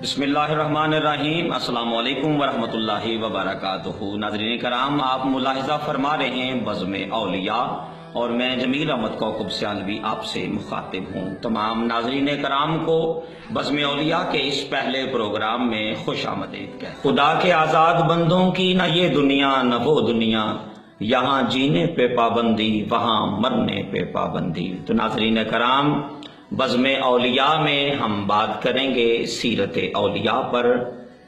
بسم اللہ الرحمن الرحیم۔ السلام علیکم ورحمۃ اللہ وبرکاتہ۔ ناظرین کرام، آپ ملاحظہ فرما رہے ہیں بزم اولیاء، اور میں جمیل احمد کوکب سیالوی آپ سے مخاطب ہوں۔ تمام ناظرین کرام کو بزم اولیاء کے اس پہلے پروگرام میں خوش آمدید کہتے ہیں۔ خدا کے آزاد بندوں کی نہ یہ دنیا نہ وہ دنیا، یہاں جینے پہ پابندی وہاں مرنے پہ پابندی۔ تو ناظرین کرام، بزم اولیاء میں ہم بات کریں گے سیرت اولیاء پر،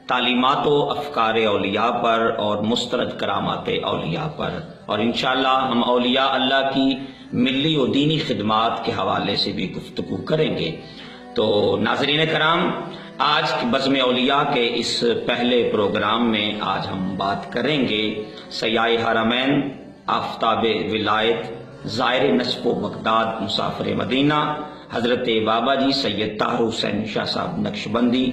تعلیمات و افکار اولیاء پر اور مسترد کرامات اولیاء پر، اور انشاءاللہ ہم اولیاء اللہ کی ملی و دینی خدمات کے حوالے سے بھی گفتگو کریں گے۔ تو ناظرین کرام، آج بزم اولیاء کے اس پہلے پروگرام میں آج ہم بات کریں گے سیاح حرمین، آفتاب ولایت، زائر نجف و بغداد، مسافر مدینہ، حضرت بابا جی سید طاہر حسین شاہ صاحب نقشبندی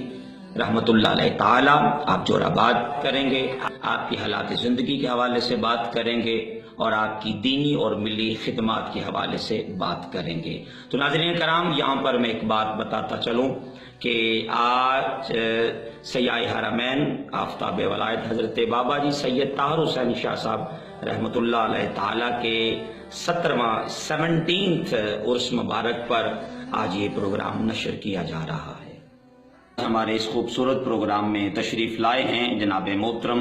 رحمۃ اللہ علیہ تعالی۔ آپ جوڑا بات کریں گے، آپ کی حالات زندگی کے حوالے سے بات کریں گے، اور آپ کی دینی اور ملی خدمات کے حوالے سے بات کریں گے۔ تو ناظرین کرام، یہاں پر میں ایک بات بتاتا چلوں کہ آج سیاح حرمین، آفتاب ولایت حضرت بابا جی سید طاہر حسین شاہ صاحب رحمۃ اللہ علیہ تعالیٰ کے 17ویں عرس مبارک پر آج یہ پروگرام نشر کیا جا رہا ہے۔ ہمارے اس خوبصورت پروگرام میں تشریف لائے ہیں جناب محترم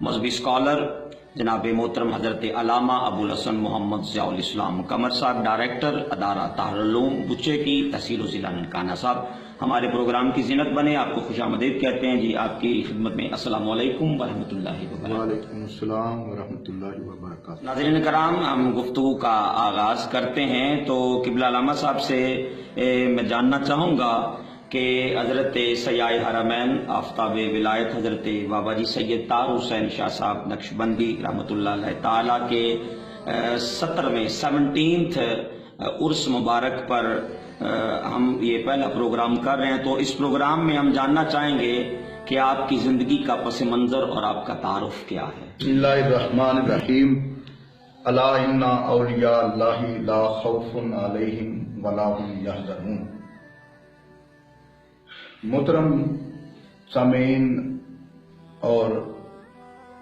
مذہبی اسکالر جناب محترم حضرت علامہ ابو الحسن محمد ضیاء الاسلام قمر صاحب، ڈائریکٹر ادارہ طاہر العلوم بچے کی تحصیل و ضلع ننکانہ صاحب، ہمارے پروگرام کی زینت بنے، آپ کو خوش آمدید کہتے ہیں جی۔ آپ کی خدمت میں السلام علیکم ورحمۃ اللہ وبرکاتہ۔ وعلیکم السلام ورحمۃ اللہ وبرکاتہ۔ ناظرین کرام، ہم گفتگو کا آغاز کرتے ہیں تو قبلہ علامہ صاحب سے میں جاننا چاہوں گا کہ حضرت سیاح حرمین، آفتاب ولایت حضرت بابا جی سید طاہر حسین شاہ صاحب نقشبندی رحمۃ اللہ علیہ تعالیٰ کے 17ویں عرس مبارک پر ہم یہ پہلا پروگرام کر رہے ہیں، تو اس پروگرام میں ہم جاننا چاہیں گے کہ آپ کی زندگی کا پس منظر اور آپ کا تعارف کیا ہے۔ بسم اللہ الرحمن الرحیم۔ الا ان اولیاء اللہ لا خوف علیہم ولا هم یحزنون۔ محترم سامعین اور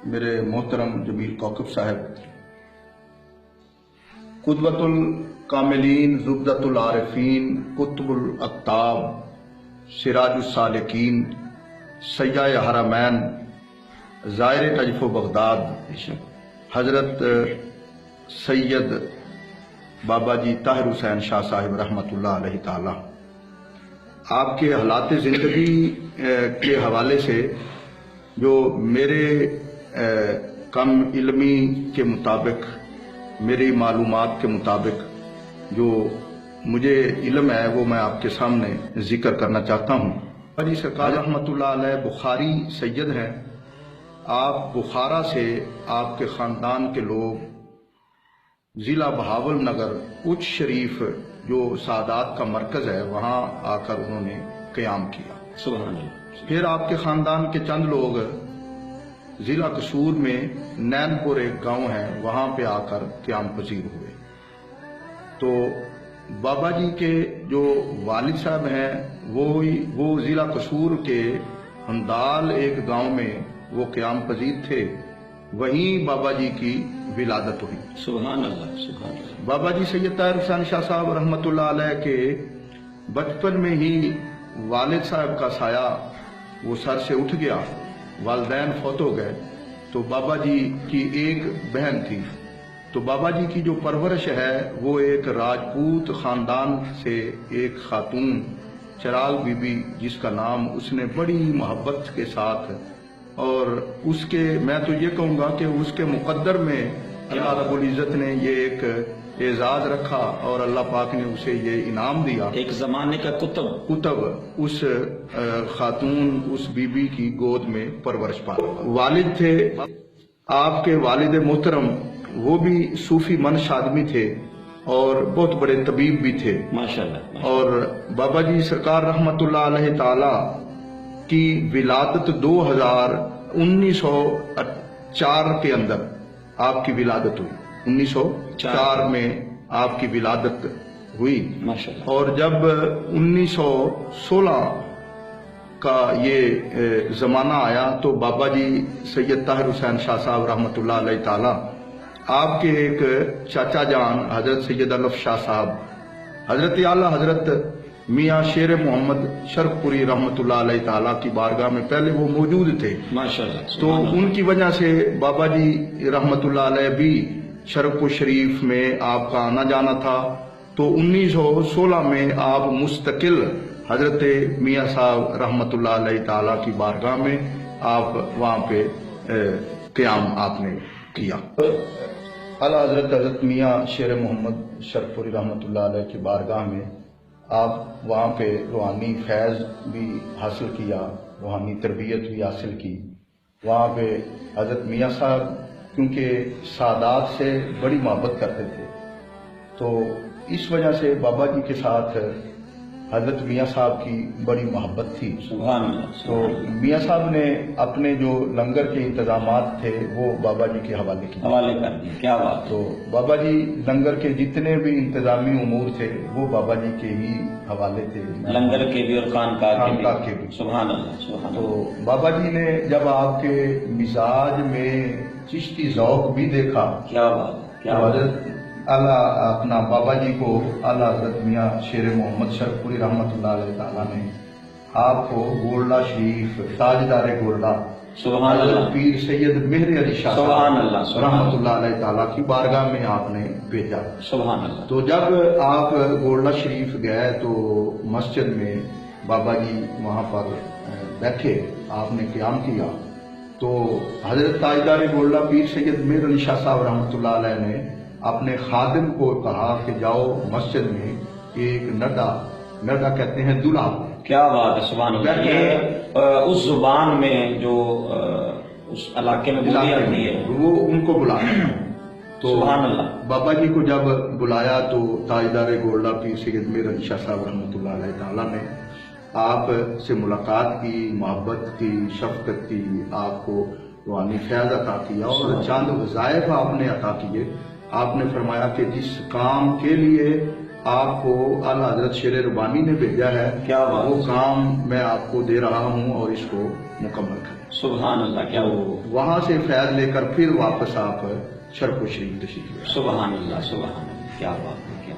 میرے محترم جمیل کوکب صاحب، قدوۃ الکاملین، زبدۃ العارفین، قطب الاقطاب، سراج السالکین، سیاح حرمین، زائر نجف و بغداد، حضرت سید بابا جی طاہر حسین شاہ صاحب رحمۃ اللہ علیہ تعالی، آپ کے حالات زندگی کے حوالے سے جو میرے کم علمی کے مطابق، میری معلومات کے مطابق جو مجھے علم ہے وہ میں آپ کے سامنے ذکر کرنا چاہتا ہوں۔ علی سرکار رحمۃ اللہ علیہ بخاری سید ہیں۔ آپ بخارا سے آپ کے خاندان کے لوگ ضلع بہاول نگر اچ شریف جو سادات کا مرکز ہے وہاں آ کر انہوں نے قیام کیا۔ سبحان اللہ۔ پھر آپ کے خاندان کے چند لوگ ضلع قصور میں نین پور ایک گاؤں ہے وہاں پہ آ کر قیام پذیر ہوئے۔ تو بابا جی کے جو والد صاحب ہیں وہ ضلع قصور کے ہندال ایک گاؤں میں وہ قیام پذیر تھے، وہیں بابا جی کی ولادت ہوئی۔ سبحان اللہ، سبحان اللہ۔ بابا جی سید طاہر حسین شاہ صاحب رحمۃ اللہ علیہ کے بچپن میں ہی والد صاحب کا سایہ وہ سر سے اٹھ گیا، والدین فوت ہو گئے، تو بابا جی کی ایک بہن تھی۔ تو بابا جی کی جو پرورش ہے وہ ایک راجپوت خاندان سے ایک خاتون چراغ بی بی، جس کا نام اس نے بڑی محبت کے ساتھ، اور اس کے میں تو یہ کہوں گا کہ اس کے مقدر میں اللہ رب العزت نے یہ ایک اعزاز رکھا اور اللہ پاک نے اسے یہ انعام دیا، ایک زمانے کا کتب اس خاتون، اس بی بی کی گود میں پرورش پایا۔ والد تھے آپ کے والد محترم، وہ بھی صوفی منش آدمی تھے اور بہت بڑے طبیب بھی تھے ماشاءاللہ۔ اور بابا جی سرکار رحمۃ اللہ علیہ تعالی کی ولادت 1904 کے اندر آپ کی ولادت ہوئی، 1904 میں آپ کی ولادت ہوئی، ماشاءاللہ۔ اور جب 1916 کا یہ زمانہ آیا تو بابا جی سید طاہر حسین شاہ صاحب رحمۃ اللہ علیہ تعالی، آپ کے ایک چاچا جان حضرت سید الف شاہ صاحب، حضرت اعلیٰ حضرت میاں شیر محمد شرف پوری رحمۃ اللہ علیہ تعالیٰ کی بارگاہ میں پہلے وہ موجود تھے، ماشاءاللہ، تو ان کی وجہ سے بابا جی رحمۃ اللہ علیہ بھی شرف پور شریف میں آپ کا آنا جانا تھا، تو 1916 میں آپ مستقل حضرت میاں صاحب رحمۃ اللہ علیہ تعالیٰ کی بارگاہ میں آپ وہاں پہ قیام آپ نے کیا۔ اعلیٰ حضرت میاں شیر محمد شرف پوری رحمۃ اللہ علیہ کی بارگاہ میں آپ وہاں پہ روحانی فیض بھی حاصل کیا، روحانی تربیت بھی حاصل کی۔ وہاں پہ حضرت میاں صاحب کیونکہ سادات سے بڑی محبت کرتے تھے، تو اس وجہ سے بابا جی کے ساتھ حضرت میاں صاحب کی بڑی محبت تھی۔ سبحان اللہ، تو میاں صاحب نے اپنے جو لنگر کے انتظامات تھے وہ بابا جی کے حوالے کیے، حوالے کر دیا، کیا بات۔ تو بابا جی لنگر کے جتنے بھی انتظامی امور تھے وہ بابا جی کے ہی حوالے تھے، لنگر کے بھی اور خانقاہ کے بھی۔ سبحان اللہ، سبحان تو اللہ، بابا جی نے جب آپ کے مزاج میں چشتی ذوق بھی دیکھا، کیا بات، کیا تو بات۔ حضرت اعلیٰ اپنا بابا جی کو اعلیٰ حضرت میاں شیر محمد شرف پوری رحمۃ اللہ علیہ تعالیٰ نے آپ کو گولڈا شریف تاجدار گولڈا سبحان اللہ، حضرت پیر سید مہر علی شاہ سبحان اللہ، صاحب سبحان رحمۃ اللہ علیہ تعالیٰ کی بارگاہ میں آپ نے بھیجا۔ سبحان اللہ، تو جب آپ گولڈا شریف گئے تو مسجد میں بابا جی وہاں پر بیٹھے، آپ نے قیام کیا، تو حضرت تاجدار گولڈا پیر سید مہر علی شاہ صاحب رحمۃ اللہ علیہ نے اپنے خادم کو کہا کہ جاؤ مسجد میں ایک نڈا کہتے ہیں دلہا، کیا بات ہے، سبحان اللہ۔ یہ اس زبان میں جو اس علاقے میں بولی جاتی ہے، وہ ان کو بلانا، تو سبحان اللہ، بابا جی کو جب بلایا تو تاجدار گولڈا پیر سید مہر علی شاہ صاحب رحمۃ اللہ علیہ تعالیٰ نے آپ سے ملاقات کی، محبت کی، شفقت کی، آپ کو روحانی فیض عطا کیا اور چند وظائف آپ نے عطا کیے۔ آپ نے فرمایا کہ جس کام کے لیے آپ کو اعلیٰ حضرت شیر ربانی نے بھیجا ہے، کیا بات، وہ کام میں آپ کو دے رہا ہوں اور اس کو مکمل کریں۔ سبحان اللہ، کیا وہ، وہاں سے فیض لے کر پھر واپس آپ شرف پور شریف تشریف لے آئے۔ سبحان اللہ، سبحان اللہ، کیا بات ہے، کیا